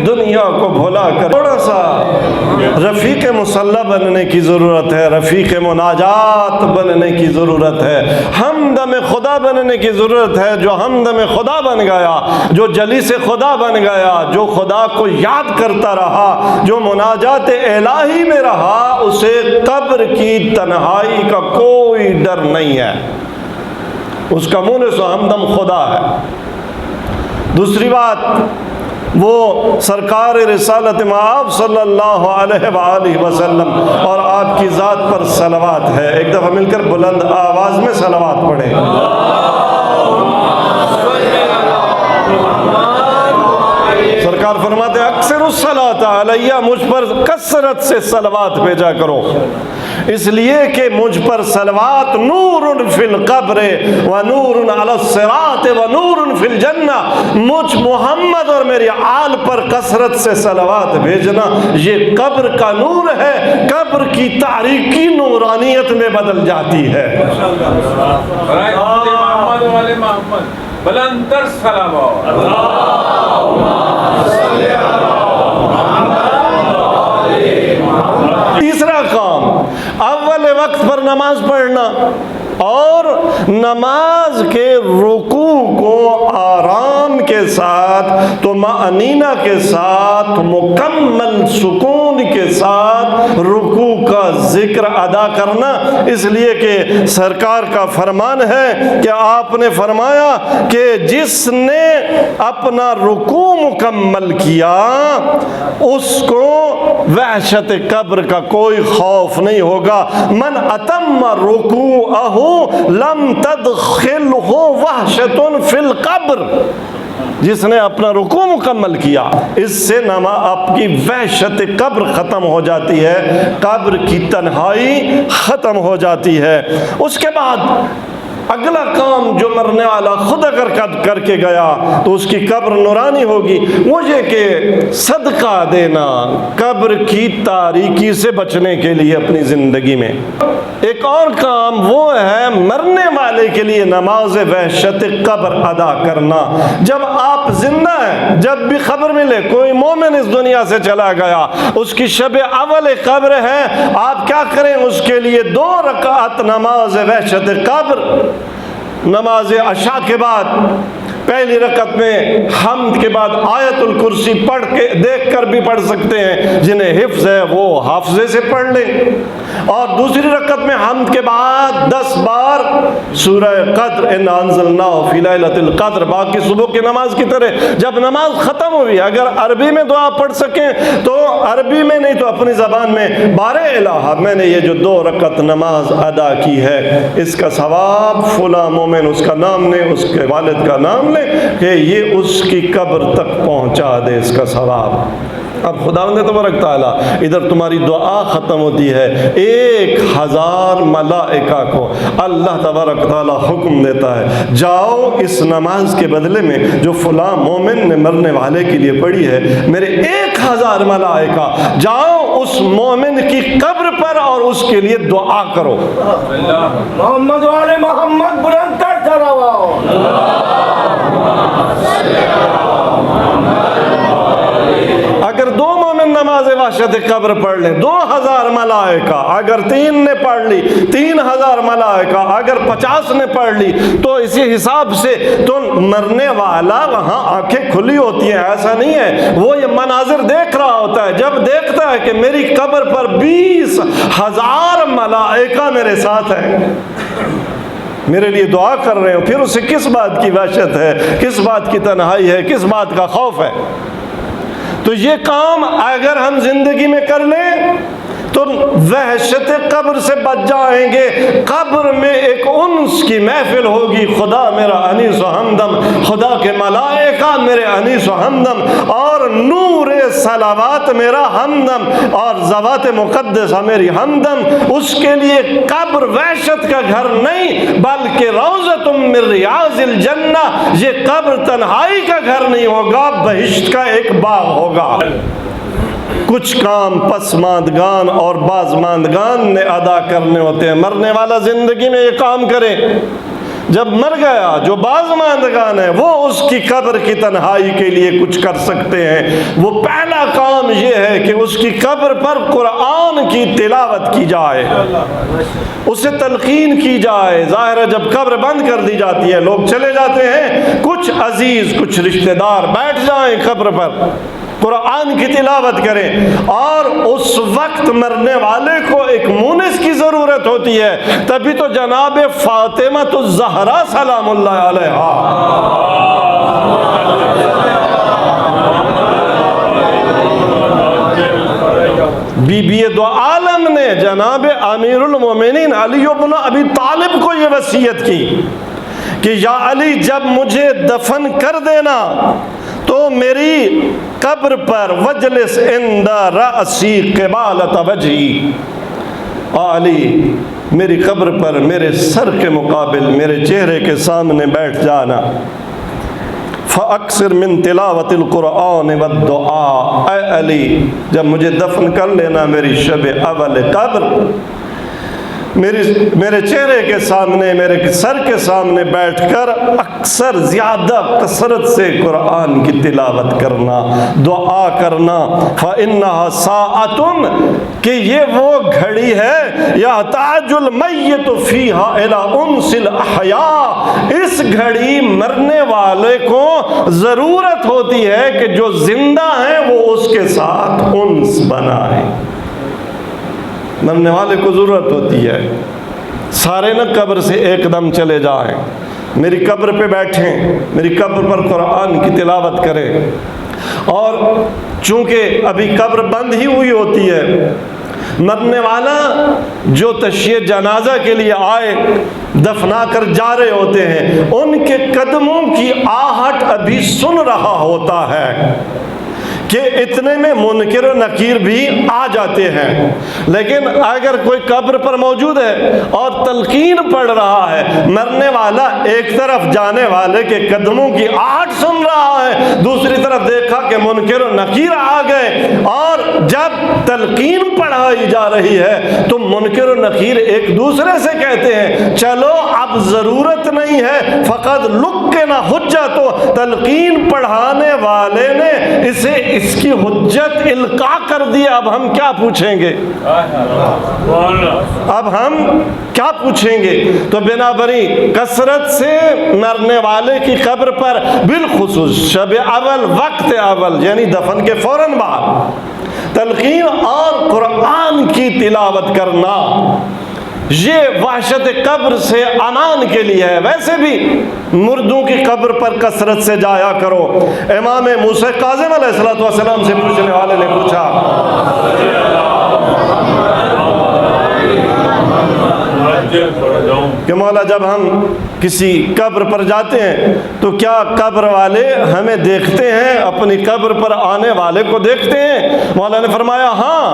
دنیا کو بھلا کر تھوڑا سا رفیق مسلح بننے کی ضرورت ہے، رفیق مناجات بننے کی ضرورت ہے، ہمدم خدا بننے کی ضرورت ہے۔ جو ہمدم خدا بن گیا، جو جلیس خدا بن گیا، جو خدا کو یاد کرتا رہا، جو مناجات الہی میں رہا، اسے قبر کی تنہائی کا کوئی ڈر نہیں ہے، اس کا مونس و ہمدم خدا ہے۔ دوسری بات، وہ سرکار رسالت مآب صلی اللہ علیہ وآلہ وسلم اور آپ کی ذات پر صلوات ہے۔ ایک دفعہ مل کر بلند آواز میں صلوات پڑھیں۔ سرکار فرماتے ہیں اکثر الصلاۃ علیہ، مجھ پر کثرت سے صلوات بھیجا کرو، اس لیے کہ مجھ پر صلوات نور فی القبر و نور علی الصراط و نور فی الجنہ، مجھ محمد اور میری آل پر کثرت سے صلوات بھیجنا یہ قبر کا نور ہے، قبر کی تاریکی نورانیت میں بدل جاتی ہے۔ بلندر صلوات۔ تیسرا کام، اول وقت پر نماز پڑھنا اور نماز کے رکوع کو آرام کے ساتھ، طمأنینہ کے ساتھ، مکمل سکون کے ساتھ رکوع کا ذکر ادا کرنا، اس لیے کہ سرکار کا فرمان ہے کہ آپ نے فرمایا کہ جس نے اپنا رکوع مکمل کیا اس کو وحشت قبر کا کوئی خوف نہیں ہوگا۔ من اتم رکوعہ لم تدخلہ وحشت فی القبر، جس نے اپنا رکوع مکمل کیا، اس سے آپ کی وحشت قبر ختم ہو جاتی ہے، قبر کی تنہائی ختم ہو جاتی ہے۔ اس کے بعد اگلا کام جو مرنے والا خود اگر کر کے گیا تو اس کی قبر نورانی ہوگی، وہ یہ کہ صدقہ دینا قبر کی تاریکی سے بچنے کے لیے اپنی زندگی میں۔ ایک اور کام وہ ہے مرنے والے کے لیے نماز وحشت قبر ادا کرنا۔ جب آپ زندہ ہیں، جب بھی خبر ملے کوئی مومن اس دنیا سے چلا گیا، اس کی شب اول قبر ہے، آپ کیا کریں؟ اس کے لیے 2 رکعت نماز وحشت قبر، نماز عشاء کے بعد پہلی رکعت میں حمد کے بعد آیت الکرسی پڑھ کے دیکھ کر بھی پڑھ سکتے ہیں، جنہیں حفظ ہے وہ حافظے سے پڑھ لیں، اور دوسری رکعت میں حمد کے بعد 10 بار سورہ قدر انا انزلناہ فی لیلۃ القدر، باقی صبح کی نماز کی طرح۔ جب نماز ختم ہوئی اگر عربی میں دعا پڑھ سکیں تو عربی میں، نہیں تو اپنی زبان میں، بار الہ میں نے یہ جو 2 رکعت نماز ادا کی ہے، اس کا ثواب فلاں مومن، اس کا نام لیں، اس کے والد کا نام لیں کہ یہ اس کی قبر تک پہنچا دے اس کا ثواب۔ اب خداوند تبارک تعالیٰ ادھر تمہاری دعا ختم ہوتی ہے، 1000 ملائکہ کو اللہ تبارک تعالیٰ حکم دیتا ہے جاؤ اس نماز کے بدلے میں جو فلاں مومن نے مرنے والے کے لیے پڑھی ہے، میرے 1000 ملائکہ جاؤ اس مومن کی قبر پر اور اس کے لیے دعا کرو۔ محمد والے محمد بلند کر چلاؤ۔ اگر 2 مومن نماز وحشت قبر پڑھ لیں 2000 ملائکہ، اگر 3 نے پڑھ لی 3000 ملائکہ، اگر 50 نے پڑھ لی، تو اسی حساب سے تو مرنے والا وہاں آنکھیں کھلی ہوتی ہیں، ایسا نہیں ہے وہ یہ مناظر دیکھ رہا ہوتا ہے۔ جب دیکھتا ہے کہ میری قبر پر 20000 ملائکہ میرے ساتھ ہیں، میرے لیے دعا کر رہے ہو، پھر اسے کس بات کی وحشت ہے، کس بات کی تنہائی ہے، کس بات کا خوف ہے؟ تو یہ کام اگر ہم زندگی میں کر لیں تو وحشت قبر سے بچ جائیں گے۔ قبر میں ایک انس کی محفل ہوگی، خدا میرا انیس و ہمدم، خدا کے ملائکہ میرے انیس و ہمدم، اور نور صلوات میرا ہمدم، اور ذوات مقدسہ میری ہمدم۔ اس کے لیے قبر وحشت کا گھر نہیں بلکہ روضۃ من ریاض الجنہ، یہ قبر تنہائی کا گھر نہیں ہوگا، بہشت کا ایک باغ ہوگا۔ کچھ کام پسماندگان اور بازماندگان نے ادا کرنے ہوتے ہیں۔ مرنے والا زندگی میں یہ کام کرے جب مر گیا جو بازماندگان ہے وہ اس کی قبر کی تنہائی کے لیے کچھ کر سکتے ہیں، وہ پہلا کام یہ ہے کہ اس کی قبر پر قرآن کی تلاوت کی جائے، اسے تلقین کی جائے۔ ظاہر ہے جب قبر بند کر دی جاتی ہے لوگ چلے جاتے ہیں، کچھ عزیز کچھ رشتہ دار بیٹھ جائیں قبر پر، قرآن کی تلاوت کریں، اور اس وقت مرنے والے کو ایک مونس کی ضرورت ہوتی ہے۔ تبھی تو جناب فاطمہ الزہرا سلام اللہ علیہا بی بی دو عالم نے جناب امیر المومنین علی بن ابی طالب کو یہ وصیت کی کہ یا علی جب مجھے دفن کر دینا تو میری قبر پر وجلس عند رأسی قبالۃ وجہی، علی میری قبر پر میرے سر کے مقابل میرے چہرے کے سامنے بیٹھ جانا، فَأَكْثِرْ مِن تِلَاوَةِ الْقُرْآنِ وَالدُّعَاءِ، اے علی جب مجھے دفن کر لینا میری شب اول قبر میرے چہرے کے سامنے میرے سر کے سامنے بیٹھ کر اکثر زیادہ کثرت سے قرآن کی تلاوت کرنا، دعا کرنا، فَإِنَّهَا سَاعَةٌ کہ یہ وہ گھڑی ہے يَحْتَاجُ الْمَيِّتُ فِيهَا إِلَىٰ أُنْسِ الْأَحْيَاءِ، اس گھڑی مرنے والے کو ضرورت ہوتی ہے کہ جو زندہ ہیں وہ اس کے ساتھ انس بنائیں۔ مرنے والے کو ضرورت ہوتی ہے سارے نہ قبر سے ایک دم چلے جائیں، میری قبر پہ بیٹھیں، میری قبر پر قرآن کی تلاوت کریں، اور چونکہ ابھی قبر بند ہی ہوئی ہوتی ہے، مرنے والا جو تشییع جنازہ کے لیے آئے دفنا کر جا رہے ہوتے ہیں ان کے قدموں کی آہٹ ابھی سن رہا ہوتا ہے کہ اتنے میں منکر و نکیر بھی آ جاتے ہیں، لیکن اگر کوئی قبر پر موجود ہے اور تلقین پڑھ رہا ہے، مرنے والا ایک طرف جانے والے کے قدموں کی آہٹ سن رہا ہے، دوسری طرف دیکھا کہ منکر و نکیر آ گئے، اور جب تلقین پڑھائی جا رہی ہے تو منکر و نکیر ایک دوسرے سے کہتے ہیں چلو اب ضرورت نہیں ہے، فقط لقنا حجت، تلقین پڑھانے والے نے اسے اس کی حجت القاء کر دیا، اب ہم کیا پوچھیں گے، اب ہم کیا پوچھیں گے؟ تو بنابری کثرت سے مرنے والے کی قبر پر بالخصوص شب اول وقت اول یعنی دفن کے فوراً بعد تلقین اور قرآن کی تلاوت کرنا، یہ وحشت قبر سے امان کے لیے ہے۔ ویسے بھی مردوں کی قبر پر کثرت سے جایا کرو۔ امام موسیٰ کاظم علیہ السلام سے پوچھنے والے نے پوچھا کہ مولا جب ہم کسی قبر پر جاتے ہیں تو کیا قبر والے ہمیں دیکھتے ہیں، اپنی قبر پر آنے والے کو دیکھتے ہیں؟ مولا نے فرمایا ہاں،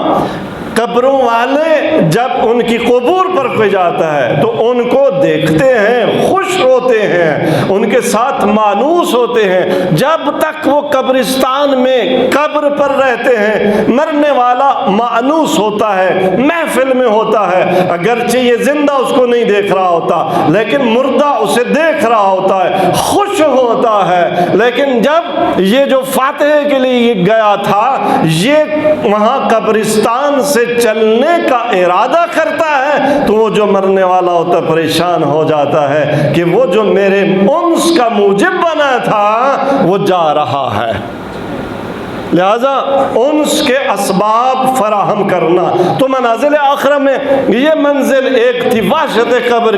قبروں والے جب ان کی قبور پر کوئی جاتا ہے تو ان کو دیکھتے ہیں، خوش ہوتے ہیں، ان کے ساتھ مانوس ہوتے ہیں۔ جب تک وہ قبرستان میں قبر پر رہتے ہیں مرنے والا مانوس ہوتا ہے، محفل میں ہوتا ہے، اگرچہ یہ زندہ اس کو نہیں دیکھ رہا ہوتا لیکن مردہ اسے دیکھ رہا ہوتا ہے، خوش ہوتا ہے۔ لیکن جب یہ جو فاتحے کے لیے گیا تھا یہ وہاں قبرستان سے چلنے کا ارادہ کرتا ہے تو وہ جو مرنے والا ہوتا پریشان ہو جاتا ہے کہ وہ جو میرے انس کا موجب بنا تھا وہ جا رہا ہے۔ لہذا انس کے اسباب فراہم کرنا۔ تو منازل آخرہ میں یہ منزل ایک تھی وحشت قبر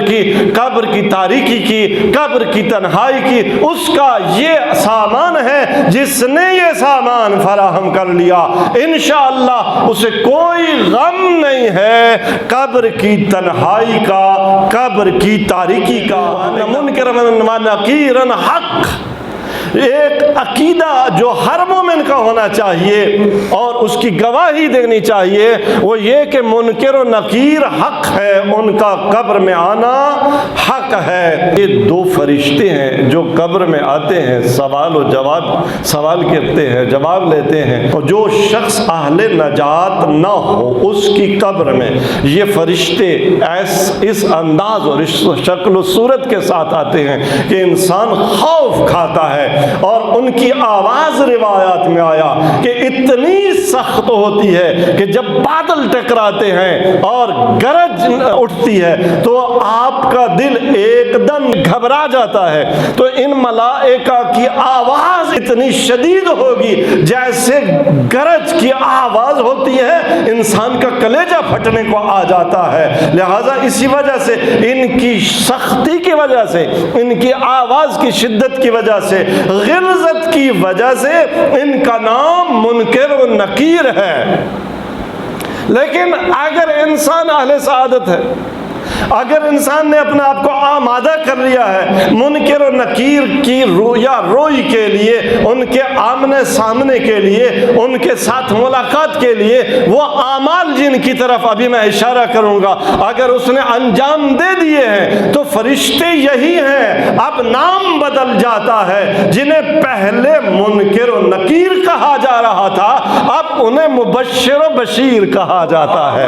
کی تاریکی کی، قبر کی تنہائی کی، اس کا یہ سامان ہے جس نے یہ سامان فراہم کر لیا انشاءاللہ اسے کوئی غم نہیں ہے قبر کی تنہائی کا، قبر کی تاریکی کا۔ منکرا و نکیرا حق، ایک عقیدہ جو ہر مومن کا ہونا چاہیے اور اس کی گواہی دینی چاہیے وہ یہ کہ منکر و نکیر حق ہے، ان کا قبر میں آنا حق ہے۔ یہ دو فرشتے ہیں جو قبر میں آتے ہیں، سوال و جواب، سوال کرتے ہیں، جواب لیتے ہیں، اور جو شخص اہل نجات نہ ہو اس کی قبر میں یہ فرشتے اس انداز اور اس شکل و صورت کے ساتھ آتے ہیں کہ انسان خوف کھاتا ہے۔ اور ان کی آواز روایات میں آیا کہ اتنی سخت ہوتی ہے کہ جب بادل ٹکراتے ہیں اور گرج اٹھتی ہے تو آپ کا دل ایک دم گھبرا جاتا ہے۔ تو ان ملائکہ کی آواز اتنی شدید ہوگی جیسے گرج کی آواز ہوتی ہے، انسان کا کلیجہ پھٹنے کو آ جاتا ہے۔ لہٰذا اسی وجہ سے ان کی سختی کی وجہ سے، ان کی آواز کی شدت کی وجہ سے، غلظت کی وجہ سے ان کا نام منکر و نکیر ہے۔ لیکن اگر انسان اہل سعادت ہے، اگر انسان نے اپنے آپ کو آمادہ کر لیا ہے منکر و نکیر کی روئی کے لیے، ان کے آمنے سامنے کے لیے، ان کے ساتھ ملاقات کے لیے، وہ اعمال جن کی طرف ابھی میں اشارہ کروں گا اگر اس نے انجام دے دیے ہیں تو فرشتے یہی ہیں۔ اب نام بدل جاتا ہے، جنہیں پہلے منکر و نکیر کہا جا رہا تھا اب انہیں مبشر و بشیر کہا جاتا ہے۔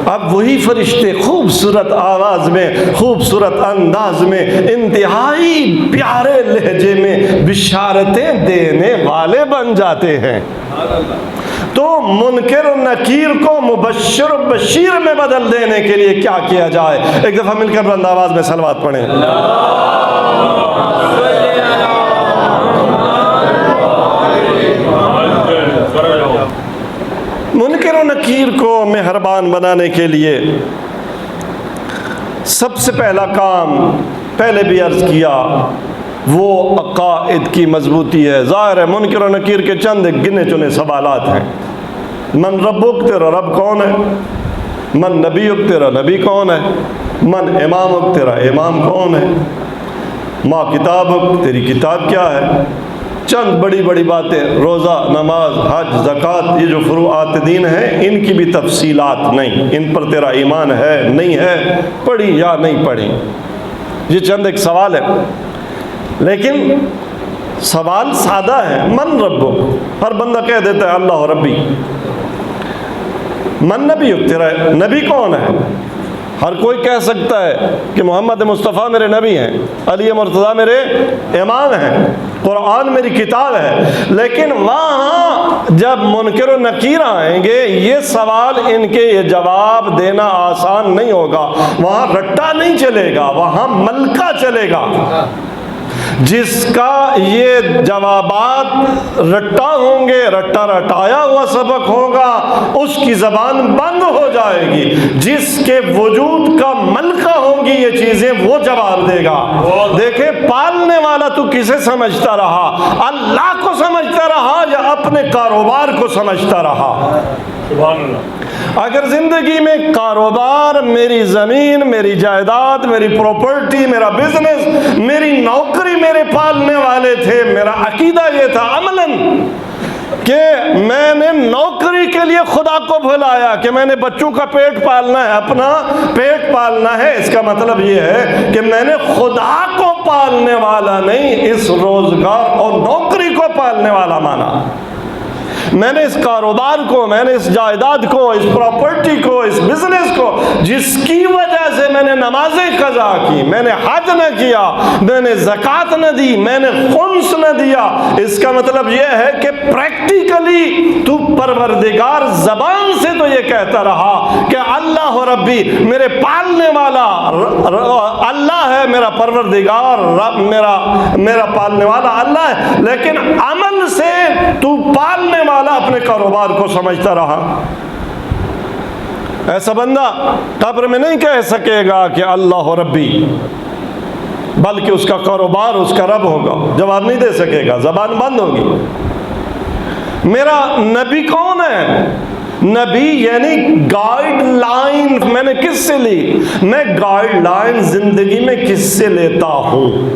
اب وہی فرشتے خوبصورت آواز میں، خوبصورت انداز میں، انتہائی پیارے لہجے میں بشارتیں دینے والے بن جاتے ہیں۔ تو منکر و نکیر کو مبشر و بشیر میں بدل دینے کے لیے کیا کیا جائے؟ ایک دفعہ مل کر بلند آواز میں صلوات پڑھیں۔ منکر و نکیر کو مہربان بنانے کے لیے سب سے پہلا کام، پہلے بھی عرض کیا، وہ عقائد کی مضبوطی ہے۔ ظاہر ہے منکر و نکیر کے چند گنے چنے سوالات ہیں۔ من ربک، تیرا رب کون ہے؟ من نبیک، تیرا نبی کون ہے؟ من امامک، تیرا امام کون ہے؟ ما کتابک، تیری کتاب کیا ہے؟ چند بڑی بڑی باتیں، روزہ، نماز، حج، زکوٰۃ، یہ جو فروعات دین ہیں ان کی بھی تفصیلات نہیں، ان پر تیرا ایمان ہے نہیں ہے، پڑھی یا نہیں پڑھی، یہ چند ایک سوال ہے۔ لیکن سوال سادہ ہے۔ من ربک، ہر بندہ کہہ دیتا ہے اللہ ربی۔ من نبیک، تیرا نبی کون ہے؟ ہر کوئی کہہ سکتا ہے کہ محمد مصطفیٰ میرے نبی ہیں، علی مرتضیٰ میرے امام ہیں، قرآن میری کتاب ہے۔ لیکن وہاں جب منکر و نکیر آئیں گے یہ سوال ان کے یہ جواب دینا آسان نہیں ہوگا، وہاں رٹا نہیں چلے گا، وہاں ملکہ چلے گا۔ جس کا یہ جوابات رٹا ہوں گے، رٹا رٹایا ہوا سبق ہوگا، اس کی زبان بند ہو جائے گی۔ جس کے وجود کا ملکہ ہوں گی یہ چیزیں وہ جواب دے گا۔ دیکھیں پالنے والا تو کسے سمجھتا رہا؟ اللہ کو سمجھتا رہا یا اپنے کاروبار کو سمجھتا رہا؟ سبحان اللہ۔ اگر زندگی میں کاروبار، میری زمین، میری جائیداد، میری پراپرٹی، میرا بزنس، میری نوکری میرے پالنے والے تھے، میرا عقیدہ یہ تھا عملاً کہ میں نے نوکری کے لیے خدا کو بھلایا کہ میں نے بچوں کا پیٹ پالنا ہے، اپنا پیٹ پالنا ہے، اس کا مطلب یہ ہے کہ میں نے خدا کو پالنے والا نہیں، اس روزگار اور نوکری کو پالنے والا مانا۔ میں نے اس کاروبار کو، میں نے اس جائیداد کو، اس پراپرٹی کو، اس بزنس کو، جس کی وجہ سے میں نے نمازیں قضا کی، میں نے حج نہ کیا، میں نے زکوٰۃ نہ دی، میں نے خمس نہ دیا، اس کا مطلب یہ ہے کہ پریکٹیکلی تو پروردگار زبان سے تو یہ کہتا رہا کہ اللہ ربی، میرے پالنے والا اللہ ہے، میرا پروردگار رب، میرا پالنے والا اللہ ہے، لیکن عمل سے تو پالنے والا اپنے کاروبار کو سمجھتا رہا۔ ایسا بندہ قبر میں نہیں کہہ سکے گا کہ اللہ ربی، بلکہ اس کا کاروبار اس کا رب ہوگا، جواب نہیں دے سکے گا، زبان بند ہوگی۔ میرا نبی کون ہے؟ نبی یعنی گائیڈ لائن میں نے کس سے لی؟ میں گائیڈ لائن زندگی میں کس سے لیتا ہوں؟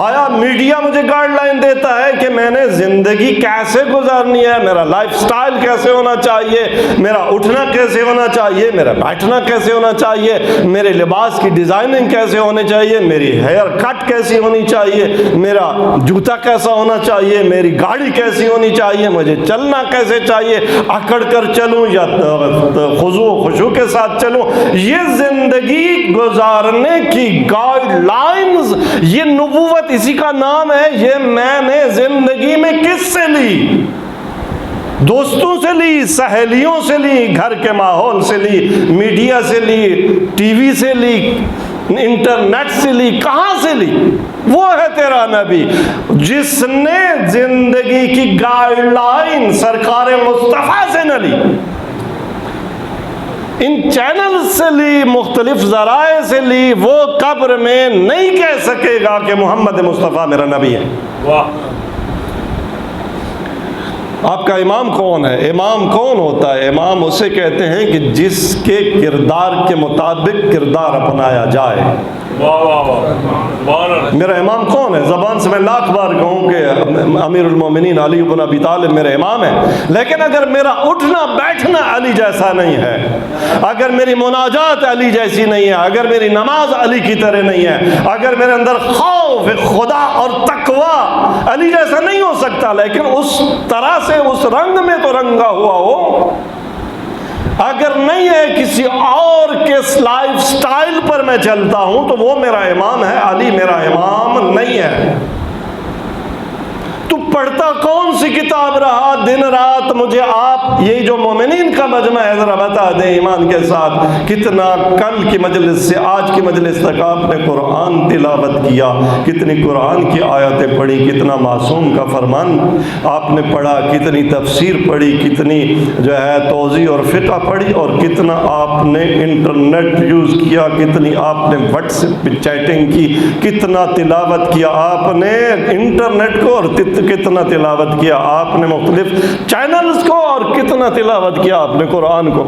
آیا میڈیا مجھے گائیڈ لائن دیتا ہے کہ میں نے زندگی کیسے گزارنی ہے، میرا لائف سٹائل کیسے ہونا چاہیے، میرا اٹھنا کیسے ہونا چاہیے، میرا بیٹھنا کیسے ہونا چاہیے، میرے لباس کی ڈیزائننگ کیسے ہونے چاہیے، میری ہیئر کٹ کیسی ہونی چاہیے، میرا جوتا کیسا ہونا چاہیے، میری گاڑی کیسی ہونی چاہیے، مجھے چلنا کیسے چاہیے، اکڑ کر چلوں یا خضوع و خشوع کے ساتھ چلوں۔ یہ زندگی گزارنے کی گائیڈ لائنز، یہ نبوت اسی کا نام ہے۔ یہ میں نے زندگی میں کس سے لی؟ دوستوں سے لی، سہیلیوں سے لی، گھر کے ماحول سے لی، میڈیا سے لی، ٹی وی سے لی، انٹرنیٹ سے لی، کہاں سے لی؟ وہ ہے تیرا نبی جس نے زندگی کی گائیڈ لائن سرکار مصطفیٰ سے نہ لی، ان چینل سے لی، مختلف ذرائع سے لی۔ وہ قبر میں نہیں کہہ سکے گا کہ محمد مصطفیٰ میرا نبی ہے۔ آپ کا امام کون ہے؟ امام کون ہوتا ہے؟ امام اسے کہتے ہیں کہ جس کے کردار کے مطابق کردار اپنایا جائے۔ میرا امام کون ہے؟ زبان سے میں لاکھ بار کہوں کہ امیر المومنین علی بن ابی طالب میرے امام ہیں، لیکن اگر میرا اٹھنا بیٹھنا علی جیسا نہیں ہے، اگر میری مناجات علی جیسی نہیں ہے، اگر میری نماز علی کی طرح نہیں ہے، اگر میرے اندر خوف خدا اور تقوی علی جیسا نہیں ہو سکتا، لیکن اس طرح سے اس رنگ میں تو رنگا ہوا ہو، اگر نہیں ہے کسی اور کے لائف سٹائل پر میں چلتا ہوں تو وہ میرا امام ہے، علی میرا امام نہیں ہے۔ تو پڑھتا کون سی کتاب رہا دن رات؟ مجھے آپ یہی جو مومنین کا مجمع ہے ذرا بتا دیں ایمان کے ساتھ، کتنا کل کی مجلس سے آج کی مجلس تک آپ نے قرآن تلاوت کیا، کتنی قرآن کی آیتیں پڑھی، کتنا معصوم کا فرمان آپ نے پڑھا، کتنی تفسیر پڑھی، کتنی جو ہے توضیح اور فقہ پڑھی، اور کتنا آپ نے انٹرنیٹ یوز کیا، کتنی آپ نے واٹس ایپ پہ چیٹنگ کی، کتنا تلاوت کیا آپ نے انٹرنیٹ کو، اور کتنا تلاوت کیا آپ نے مختلف چینلز کو، اور کتنا تلاوت کیا آپ نے قرآن کو۔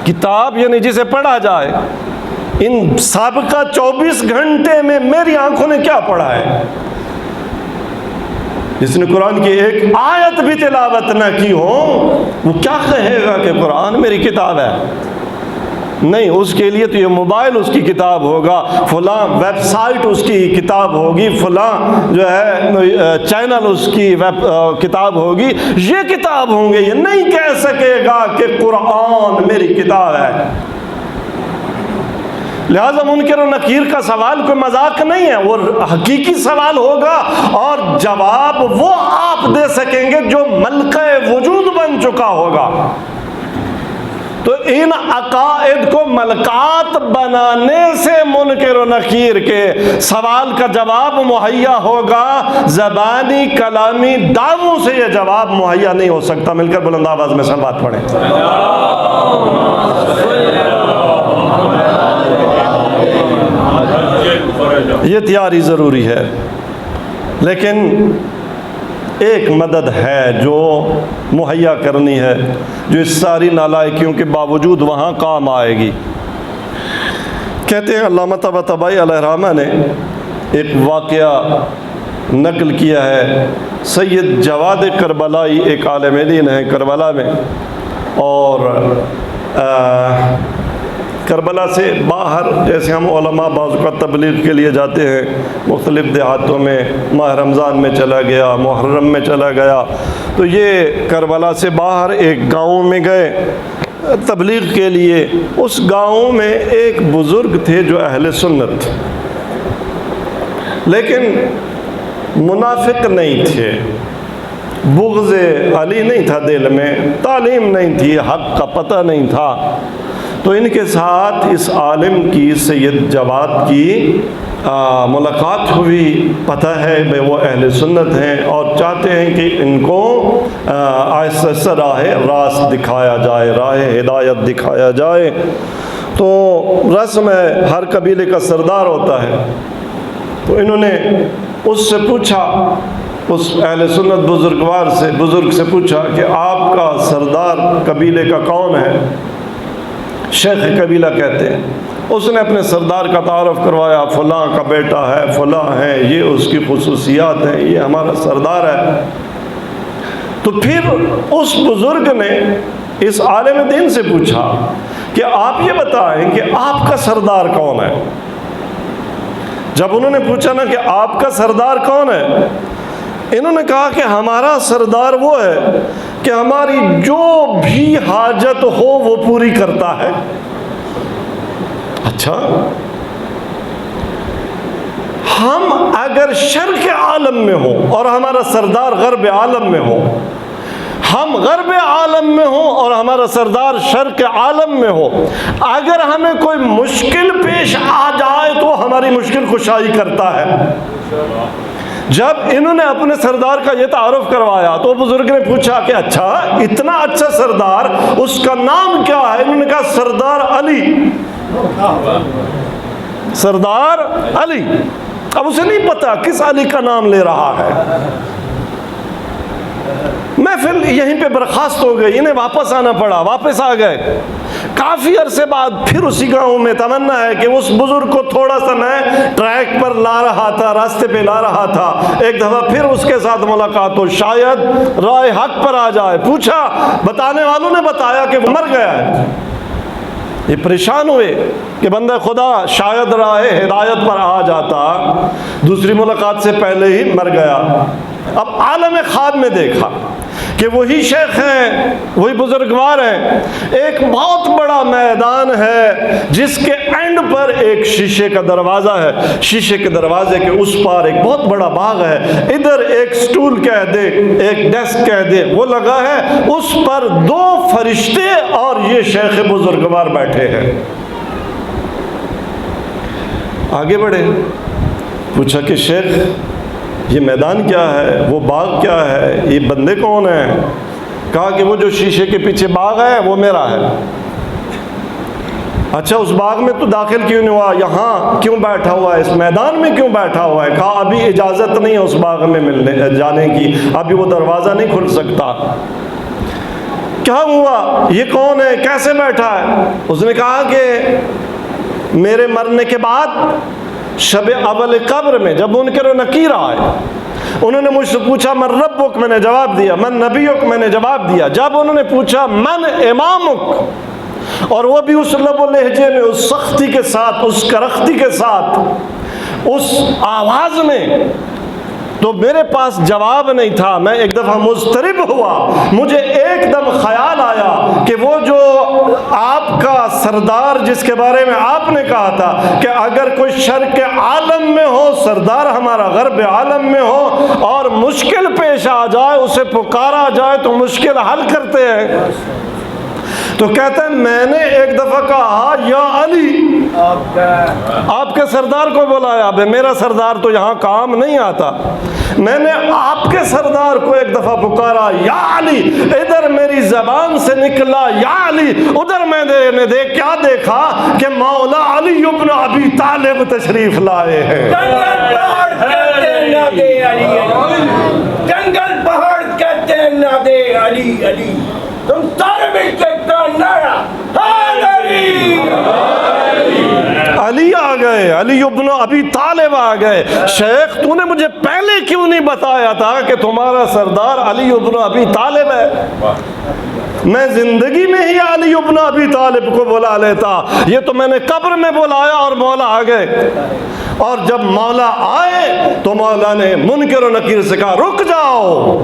کتاب یعنی جسے پڑھا جائے، ان سابقہ 24 گھنٹے میں میری آنکھوں نے کیا پڑھا ہے؟ جس نے قرآن کی ایک آیت بھی تلاوت نہ کی ہو وہ کیا کہے گا کہ قرآن میری کتاب ہے؟ نہیں، اس کے لیے تو یہ موبائل اس کی کتاب ہوگا، فلاں ویب سائٹ اس کی کتاب ہوگی، فلاں جو ہے چینل اس کی کتاب ہوگی، یہ کتاب ہوں گے۔ یہ نہیں کہہ سکے گا کہ قرآن میری کتاب ہے۔ لہذا منکر و نکیر کا سوال کوئی مذاق نہیں ہے، وہ حقیقی سوال ہوگا، اور جواب وہ آپ دے سکیں گے جو ملکہ وجود بن چکا ہوگا۔ تو ان عقائد کو ملکات بنانے سے منکر و نکیر کے سوال کا جواب مہیا ہوگا، زبانی کلامی دعووں سے یہ جواب مہیا نہیں ہو سکتا۔ مل کر بلند آواز میں سب بات پڑھیں۔ یہ تیاری ضروری ہے، لیکن ایک مدد ہے جو مہیا کرنی ہے، جو اس ساری نالائکیوں کے باوجود وہاں کام آئے گی۔ کہتے ہیں علامہ طباطبائی علیہ الرحمہ نے ایک واقعہ نقل کیا ہے۔ سید جواد کربلائی ایک عالم دین ہے کربلا میں، اور کربلا سے باہر جیسے ہم علماء بعض اوقات تبلیغ کے لیے جاتے ہیں مختلف دیہاتوں میں، ماہ رمضان میں چلا گیا، محرم میں چلا گیا، تو یہ کربلا سے باہر ایک گاؤں میں گئے تبلیغ کے لیے۔ اس گاؤں میں ایک بزرگ تھے جو اہل سنت تھے، لیکن منافق نہیں تھے، بغض علی نہیں تھا دل میں، تعلیم نہیں تھی، حق کا پتہ نہیں تھا۔ تو ان کے ساتھ اس عالم کی سید جواد کی ملاقات ہوئی، پتہ ہے بھئی وہ اہل سنت ہیں اور چاہتے ہیں کہ ان کو آہستہ آہستہ راہ راست دکھایا جائے، راہ ہدایت دکھایا جائے۔ تو رسم ہے، ہر قبیلے کا سردار ہوتا ہے، تو انہوں نے اس سے پوچھا، اس اہل سنت بزرگ سے پوچھا کہ آپ کا سردار قبیلے کا کون ہے؟ شیخ قبیلہ کہتے ہیں، اس نے اپنے سردار کا تعارف کروایا، فلاں کا بیٹا ہے، فلاں ہے، یہ اس کی خصوصیات ہیں، یہ ہمارا سردار ہے۔ تو پھر اس بزرگ نے اس عالم دین سے پوچھا کہ آپ یہ بتائیں کہ آپ کا سردار کون ہے؟ جب انہوں نے پوچھا نا کہ آپ کا سردار کون ہے، انہوں نے کہا کہ ہمارا سردار وہ ہے کہ ہماری جو بھی حاجت ہو وہ پوری کرتا ہے۔ اچھا، ہم اگر شرق عالم میں ہو اور ہمارا سردار غرب عالم میں ہو، ہم غرب عالم میں ہوں اور ہمارا سردار شرق عالم میں ہو، اگر ہمیں کوئی مشکل پیش آ جائے تو ہماری مشکل کشائی کرتا ہے۔ جب انہوں نے اپنے سردار کا یہ تعارف کروایا تو بزرگ نے پوچھا کہ اچھا، اتنا اچھا سردار، اس کا نام کیا ہے؟ انہوں نے کہا سردار علی۔ سردار علی۔ اب اسے نہیں پتا کس علی کا نام لے رہا ہے۔ محفل یہیں پہ برخاست ہو گئی، انہیں واپس آنا پڑا، واپس آ گئے۔ کافی عرصے بعد پھر اسی گاؤں میں تمنا ہے کہ اس بزرگ کو تھوڑا سا میں ٹریک پر لا رہا تھا، راستے پہ لا رہا تھا، ایک دفعہ پھر اس کے ساتھ ملاقات ہو، شاید رائے حق پر آ جائے۔ پوچھا، بتانے والوں نے بتایا کہ وہ مر گیا ہے۔ یہ پریشان ہوئے کہ بندہ خدا شاید راہ ہدایت پر آ جاتا، دوسری ملاقات سے پہلے ہی مر گیا۔ اب عالم خواب میں دیکھا کہ وہی شیخ ہیں، وہی بزرگوار ہیں، ایک بہت بڑا میدان ہے جس کے اینڈ پر ایک شیشے کا دروازہ ہے، شیشے کے دروازے کے اس پار ایک بہت بڑا باغ ہے، ادھر ایک سٹول کہہ دے، ایک ڈیسک کہہ دے، وہ لگا ہے، اس پر 2 فرشتے اور یہ شیخ بزرگوار بیٹھے ہیں۔ آگے بڑھے، پوچھا کہ شیخ یہ میدان کیا ہے، وہ باغ کیا ہے، یہ بندے کون ہیں؟ کہا کہ وہ جو شیشے کے پیچھے باغ ہے وہ میرا ہے۔ اچھا، اس باغ میں تو داخل کیوں نہیں ہوا، یہاں کیوں بیٹھا ہوا ہے، اس میدان میں کیوں بیٹھا ہوا ہے؟ کہا ابھی اجازت نہیں ہے اس باغ میں جانے کی، ابھی وہ دروازہ نہیں کھل سکتا۔ کیا ہوا، یہ کون ہے، کیسے بیٹھا ہے؟ اس نے کہا کہ میرے مرنے کے بعد شب اول قبر میں جب منکر و نکیر آئے، انہوں نے مجھ سے پوچھا من ربک، میں نے جواب دیا، من نبیک، میں نے جواب دیا۔ جب انہوں نے پوچھا من امامک، اور وہ بھی اس لب و لہجے میں، اس سختی کے ساتھ، اس کرختی کے ساتھ، اس آواز میں، تو میرے پاس جواب نہیں تھا۔ میں ایک دفعہ مضطرب ہوا، مجھے ایک دم خیال آیا کہ وہ جو آپ کا سردار جس کے بارے میں آپ نے کہا تھا کہ اگر کوئی شرق عالم میں ہو، سردار ہمارا غرب عالم میں ہو، اور مشکل پیش آ جائے، اسے پکارا جائے تو مشکل حل کرتے ہیں۔ تو کہتے ہیں میں نے ایک دفعہ کہا یا علی، آپ کے سردار کو بلایا، بے میرا سردار تو یہاں کام نہیں آتا۔ میں نے آپ کے سردار کو ایک دفعہ پکارا یا علی، ادھر میری زبان سے نکلا یا علی، ادھر میں نے کیا دیکھا کہ مولا علی ابن ابی طالب تشریف لائے ہیں۔ جنگل پہاڑ کہتے ہیں نہ دے علی علی، تم سارے مل کے نعرہ علی آ گئے، علی ابن ابی طالب آ گئے۔ شیخ تو نے مجھے پہلے کیوں نہیں بتایا تھا کہ تمہارا سردار علی ابن ابی طالب ہے؟ میں زندگی میں ہی علی ابن ابی طالب کو بلا لیتا، یہ تو میں نے قبر میں بلایا اور مولا آ گئے۔ اور جب مولا آئے تو مولا نے منکر و نکیر سے کہا رک جاؤ،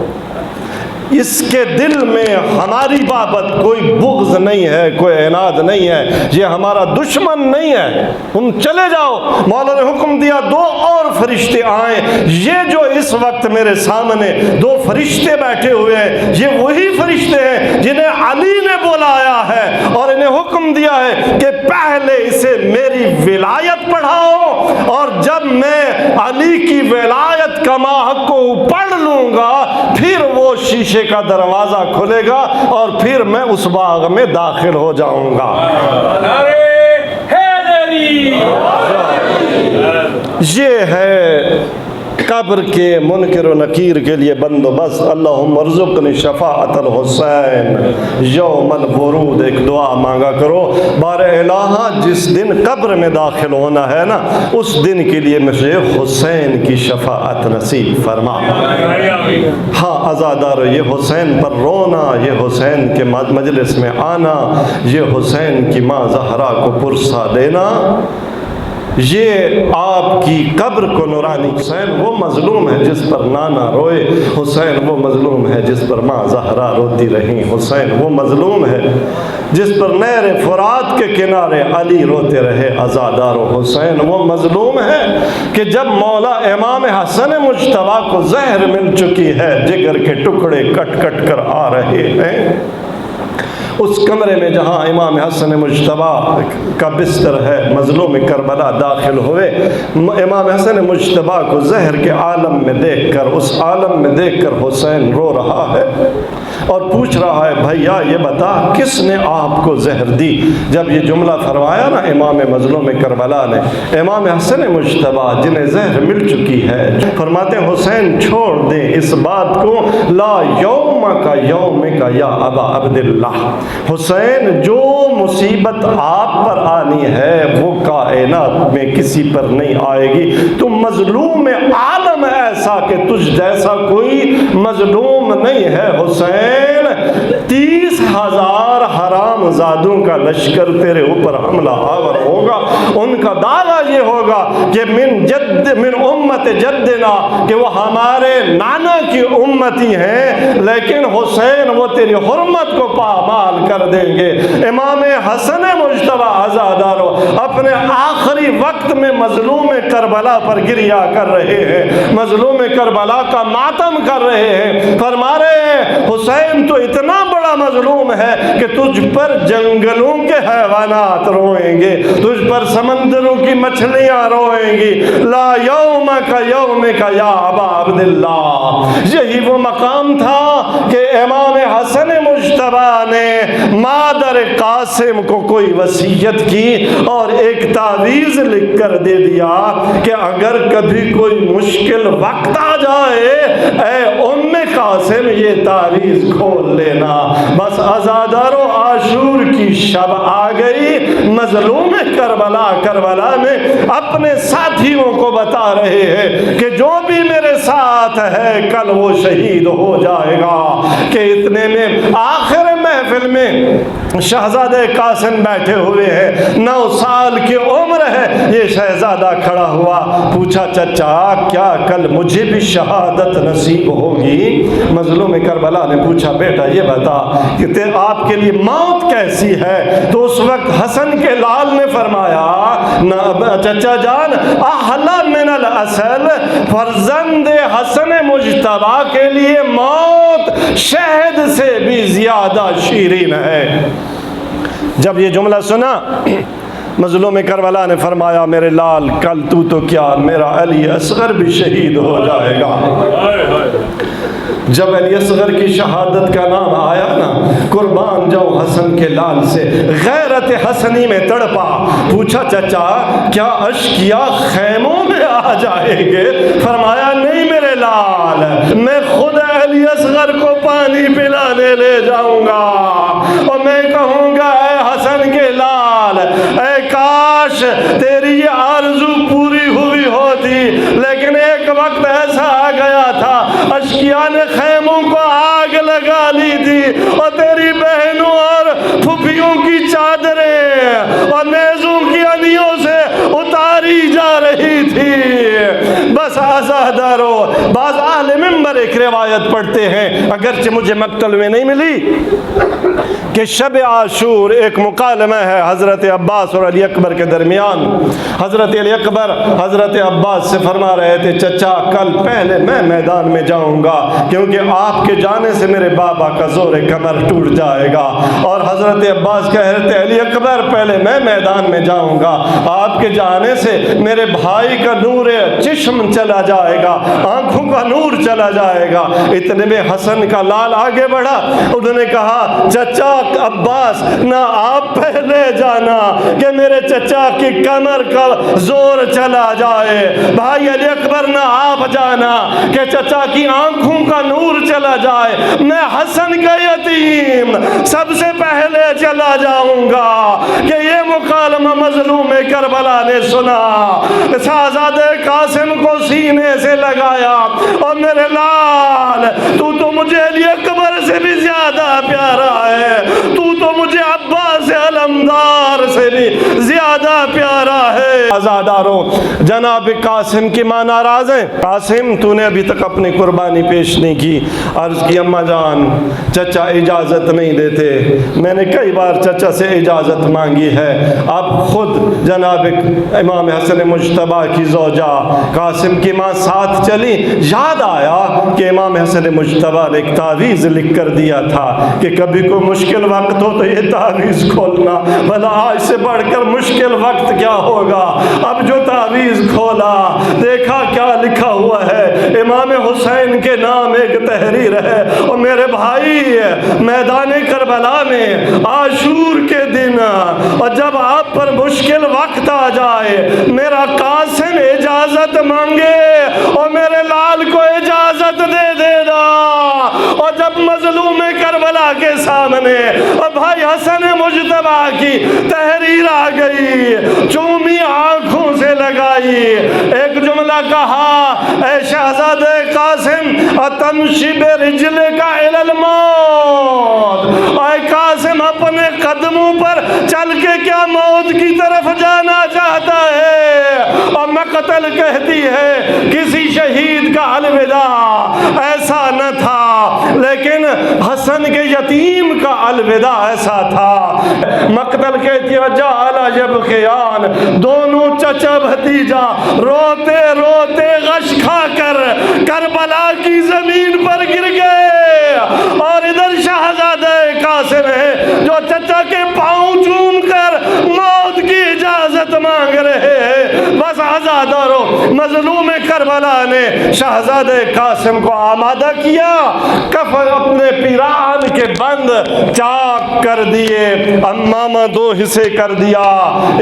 اس کے دل میں ہماری بابت کوئی بغض نہیں ہے، کوئی عناد نہیں ہے، یہ ہمارا دشمن نہیں ہے، تم چلے جاؤ۔ مولا نے حکم دیا 2 اور فرشتے آئیں۔ یہ جو اس وقت میرے سامنے 2 فرشتے بیٹھے ہوئے ہیں، یہ وہی فرشتے ہیں جنہیں علی نے بلایا ہے اور انہیں حکم دیا ہے کہ پہلے اسے میری ولایت پڑھاؤ، اور جب میں علی کی ولایت کا ماحق کو پڑھ لوں گا پھر وہ شیشے کا دروازہ کھلے گا اور پھر میں اس باغ میں داخل ہو جاؤں گا۔ یہ ہے قبر کے منکر و نکیر کے لیے بندوبست، اللہم ارزقنی شفاعت الحسین یوم الورود، ایک دعا مانگا کرو، بار الہ جس دن قبر میں داخل ہونا ہے نا، اس دن کے لیے مجھے حسین کی شفاعت نصیب فرما۔ ہاں عزادارو، یہ حسین پر رونا، یہ حسین کے مجلس میں آنا، یہ حسین کی ماں زہرا کو پرسا دینا، یہ آپ کی قبر کو نورانی۔ حسین وہ مظلوم ہے جس پر نانا روئے، حسین وہ مظلوم ہے جس پر ماں زہرا روتی رہیں، حسین وہ مظلوم ہے جس پر نہر فرات کے کنارے علی روتے رہے۔ عزادارو، حسین وہ مظلوم ہے کہ جب مولا امام حسن مجتبیٰ کو زہر مل چکی ہے، جگر کے ٹکڑے کٹ کٹ کر آ رہے ہیں، اس کمرے میں جہاں امام حسن مجتبیٰ کا بستر ہے، مظلوم کربلا داخل ہوئے، امام حسن مجتبیٰ کو زہر کے عالم میں دیکھ کر، اس عالم میں دیکھ کر حسین رو رہا ہے اور پوچھ رہا ہے، بھیا یہ بتا کس نے آپ کو زہر دی؟ جب یہ جملہ فرمایا نا امام مظلوم کربلا نے، امام حسن مجتبیٰ جنہیں زہر مل چکی ہے فرماتے ہیں، حسین چھوڑ دیں اس بات کو، لا یوم کا یوم کا یا ابا عبداللہ، حسین جو مصیبت آپ پر آنی ہے وہ کائنات میں کسی پر نہیں آئے گی، تم مظلوم عالم ایسا کہ تجھ جیسا کوئی مظلوم نہیں ہے۔ حسین 30,000 حرام زادوں کا لشکر تیرے اوپر حملہ آور ہوگا، ان کا دعویٰ یہ ہوگا کہ من امت جدنا، کہ وہ ہمارے نانا کی امتی ہیں، لیکن حسین وہ تیری حرمت کو پامال کر دیں گے۔ امام حسن مجتبیٰ عزادارو اپنے آخری وقت میں مظلوم کربلا پر گریہ کر رہے ہیں، مظلوم کربلا کا ماتم کر رہے ہیں، فرما رہے ہیں حسین تو اتنا بڑا مظلوم ہے کہ تجھ پر جنگلوں کے حیوانات روئیں گے، تجھ پر سمندروں کی مچھلیاں روئیں گی، لا یوم کا یا ابا عبداللہ۔ یہی وہ مقام تھا کہ امام حسن مجتبیٰ نے مادر قاسم کو کوئی وصیت کی اور ایک تعویذ لکھ کر دے دیا کہ اگر کبھی کوئی مشکل وقت آ جائے، اے ام قاسم یہ تعویذ کھول لینا۔ بس عزادارو عاشور کی شب آ گئی، مظلوم کربلا میں اپنے ساتھیوں کو بتا رہے ہیں کہ جو بھی میرے ساتھ ہے کل وہ شہید ہو جائے گا، کہ اتنے میں آخر محفل میں شہزادہ قاسم بیٹھے ہوئے ہیں، 9 سال کی عمر ہے، یہ شہزادہ کھڑا ہوا، پوچھا چچا کیا کل مجھے بھی شہادت نصیب ہوگی؟ مظلوم کربلا نے پوچھا بیٹا یہ بتا کہ آپ کے لیے موت کیسی ہے؟ تو اس وقت حسن کے لال نے فرمایا، چچا جان احلا من العسل، فرزند حسن مجتبیٰ کے لیے موت شہد سے بھی زیادہ شیرین ہے۔ جب یہ جملہ سنا مظلوم کربلا نے فرمایا، میرے لال کل تو کیا میرا علی اصغر بھی شہید ہو جائے گا۔ جب علی اصغر کی شہادت کا نام آیا نا، قربان جاؤں حسن کے لال سے، غیرت حسنی میں تڑپا، پوچھا چچا کیا اشکیا خیموں میں آ جائیں گے؟ فرمایا نہیں میرے لال، میں خود علی اصغر کو پانی پلانے لے جاؤں گا اور میں کہوں گا اے حسن کے لال، اے کاش تیری یہ آرزو پوری ہوئی ہوتی، لیکن ایک وقت ایسا آ گیا تھا اشکیا نے خیموں کو آگ لگا لی تھی اور تیری بہنوں اور پھپھیوں کی چادریں اور نیزوں کی انیوں سے اتاری جا رہی تھی۔ بس عزادارو، بعض اہل منبر ایک روایت پڑھتے ہیں، اگرچہ مجھے مقتل میں نہیں ملی، کہ شب عاشور ایک مکالمہ ہے حضرت عباس اور علی اکبر کے درمیان۔ حضرت علی اکبر حضرت عباس سے فرما رہے تھے چچا کل پہلے میں میدان میں جاؤں گا، کیونکہ آپ کے جانے سے میرے بابا کا زور کمر ٹوٹ جائے گا، اور حضرت عباس کہہ رہے تھے علی اکبر پہلے میں میدان میں جاؤں گا، آپ کے جانے سے میرے بھائی کا نور چشم چلا جائے گا، آنکھوں کا نور چلا جائے گا۔ اتنے میں حسن کا لال آگے بڑھا، انہوں نے کہا چچا عباس نہ آپ پہلے جانا کہ میرے چچا کی کمر کا زور چلا جائے، بھائی علی اکبر نہ آپ جانا کہ چچا کی آنکھوں کا نور چلا جائے، میں حسن کا یتیم سب سے پہلے چلا جاؤں گا کہ یہ مکالمہ مظلوم کربلا نے سنا، شہزادے قاسم کو سینے سے لگایا، اور میرے لال تو مجھے علی اکبر سے بھی زیادہ پیارا ہے، تو مجھے عباس علمدار سے بھی زیادہ پیارا ہے۔ آزاداروں، جناب قاسم کی ماں ناراض ہیں، قاسم تو نے ابھی تک اپنی قربانی پیش نہیں کی۔ عرض کی اماں جان چچا اجازت نہیں دیتے، میں نے کئی بار چچا سے اجازت مانگی ہے، اب خود جناب امام حسن مجتبیٰ کی زوجہ قاسم کی ماں ساتھ چلی، یاد آیا کہ امام حسن مجتبیٰ نے ایک تعویذ لکھ کر دیا تھا کہ کبھی کوئی مشکل وقت ہو تو یہ تعویذ کھولنا، بھلا آج سے بڑھ کر مشکل وقت کیا ہوگا۔ اب جو تعویذ کھولا دیکھا کیا لکھا ہوا ہے، امام حسین کے نام ایک تحریر ہے، اور میرے بھائی میدان کربلا میں عاشور کے دن اور جب آپ پر مشکل وقت آ جائے میرا قاسم اجازت مانگے اور میرے لال کو اجازت دے دینا، اور جب مظلوم کربلا کے سامنے اور بھائی حسن مجتبیٰ کی تحریر آ گئی، چومی آنکھوں سے لگائی، ایک جملہ کہا، اے شہزادے قاسم اتمشی برجلک الی الموت، اے قاسم اپنے قدموں پر چل کے کیا موت کی طرف جانا چاہتا ہے؟ اور مقتل کہتی ہے کسی شہید کا الوداع ایسا نہ تھا، لیکن حسن کے یتیم کا الوداع ایسا تھا۔ مقتل کہتی ہے جعل یبکیان، دونوں چچا بھتیجا روتے روتے غش کھا کر کربلا کی زمین پر گر گئے، اور ادھر شہزادہ قاسم ہے جو چچا کے پاؤں چوم کر موت کی اجازت مانگ رہے ہیں۔ بس آزادارو، مظلوم کربلا نے شہزادہ قاسم کو آمادہ کیا، کفن اپنے پیراہن کے بند چاک کر دیے، امامہ دو حصے کر دیا،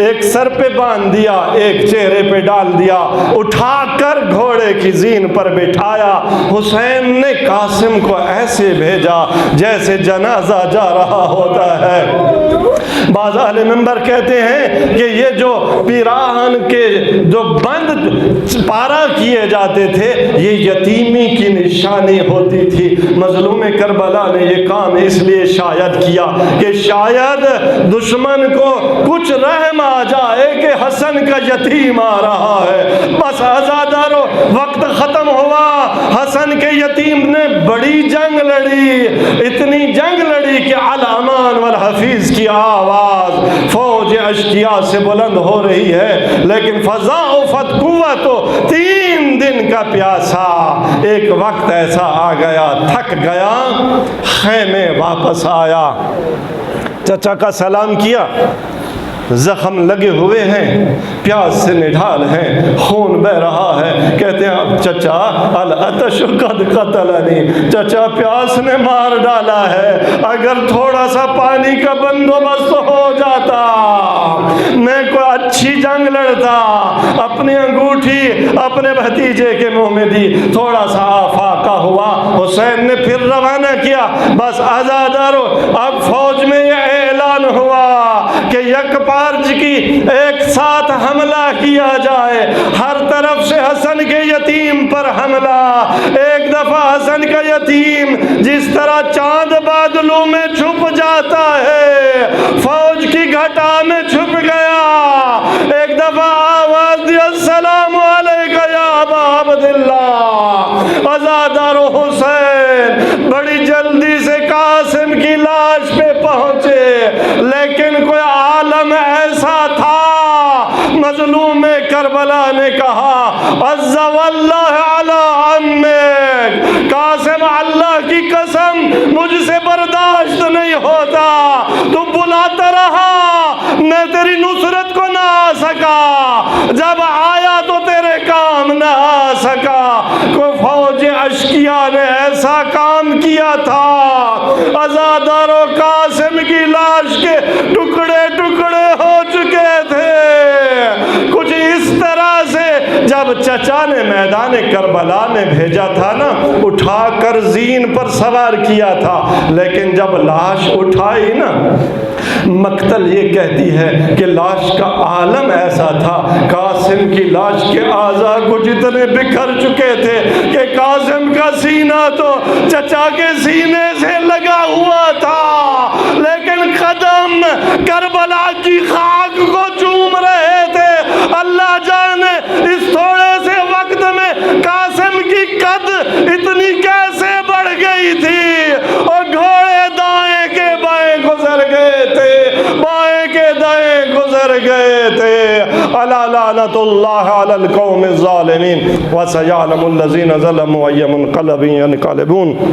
ایک سر پہ باندھ دیا، ایک چہرے پہ ڈال دیا، اٹھا کر گھوڑے کی زین پر بٹھایا۔ حسین نے قاسم کو ایسے بھیجا جیسے جنازہ جا رہا ہوتا ہے۔ بعض اہل منبر کہتے ہیں کہ یہ جو پیراہن کے جو بند پارا کیے جاتے تھے یہ یتیمی کی نشانی ہوتی تھی۔ مظلوم کربلا نے یہ کام اس لیے شاید کیا کہ شاید دشمن کو کچھ رحم آ جائے کہ حسن کا یتیم آ رہا ہے۔ بس آزادارو، وقت ختم ہوا، حسن کے یتیم نے بڑی جنگ لڑی، اتنی جنگ لڑی کہ الامان والحفیظ کی آواز فوج اشقیاء سے بلند ہو رہی ہے، لیکن فضا و فت قوت 3 دن کا پیاسا۔ ایک وقت ایسا آ گیا، تھک گیا، خیمے واپس آیا، چچا کا سلام کیا، زخم لگے ہوئے ہیں، پیاس سے نڈھال ہیں، خون بہ رہا ہے، کہتے ہیں چچا العطش قد قتلنی، چچا پیاس نے مار ڈالا ہے، اگر تھوڑا سا پانی کا بندوبست ہو جاتا میں کوئی اچھی جنگ لڑتا۔ اپنی انگوٹھی اپنے بھتیجے کے منہ میں دی، تھوڑا سا آفاقہ ہوا، حسین نے پھر روانہ کیا۔ بس آزادارو، اب فوج میں یہ اعلان ہوا کہ یک پارج کی ایک ساتھ حملہ کیا جائے، ہر طرف سے حسن کے یتیم پر حملہ۔ ایک دفعہ حسن کا یتیم جس طرح چاند بادلوں میں چھپ جاتا ہے فوج کی گھٹا میں چھپ گیا۔ ایک دفعہ آواز دی السلام علیکہ یا ابا عبداللہ، آزادارو حسین بڑی جلدی سے قاسم کی لاش پہ پہنچے، لیکن کوئی عالم ایسا تھا، مظلوم کربلا نے کہا عز واللہ علی عمک، قاسم اللہ کی قسم مجھ سے برداشت نہیں ہوتا، تو بلاتا رہا میں تیری نصرت کو نہ آ سکا، جب آیا تو تیرے کام نہ آ سکا۔ کوئی فوج اشکیا نے ایسا کام کیا تھا، عزادار و قاسم کی لاش کے ٹکڑے ٹکڑے ہو چکے تھے۔ کچھ اس طرح سے جب چچا نے میدان کربلا میں بھیجا تھا نا، اٹھا کر زین پر سوار کیا تھا، لیکن جب لاش اٹھائی نا، مقتل یہ کہتی ہے کہ لاش کا عالم ایسا تھا، قاسم کی لاش کے اعضاء کچھ اتنے بکھر چکے تھے کہ قاسم کا سینہ تو چچا کے سینے سے لگا ہوا تھا، لیکن قدم کربلا کی خاک کو چوم رہے تھے۔ اللہ جانے اس تھوڑے سے وقت میں قاسم کی قد اتنی کیسے بڑھ گئی تھی، اور گھوڑے دائیں کے بائیں گزر گئے تھے، بائیں کے دائیں گزر گئے تھے۔ الا لعنت اللہ علی القوم الظالمین وسیعلم الذین ظلموا ای منقلب ینقلبون۔